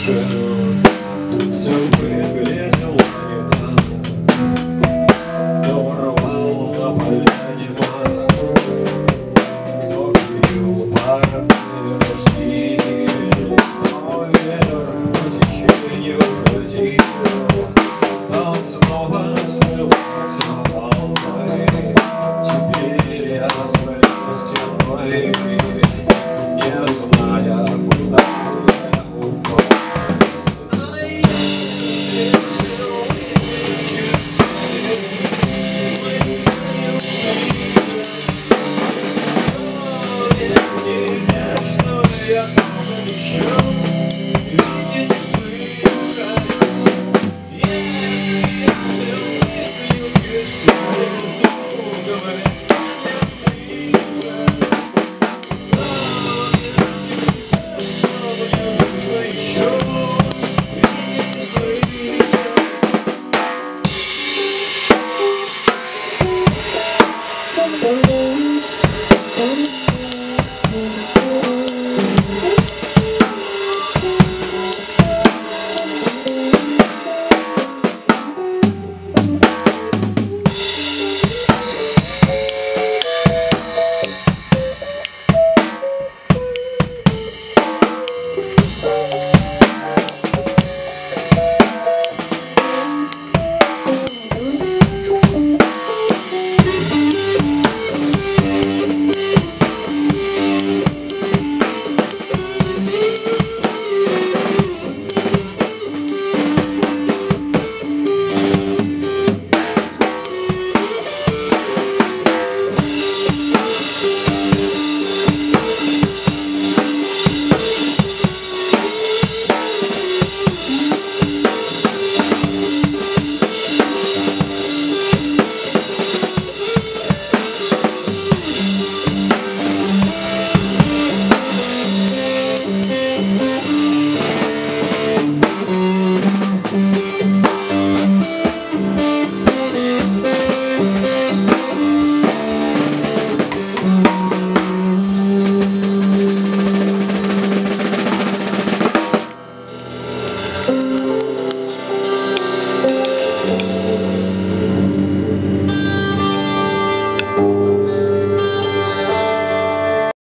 машину, все выглядело не так. Кто рвал на поляне мак, кто пил парные рожки, но ветер по течению ходил, он снова срывался волной. Теперь я сплю стеной, не зная, куда я упасть. Что я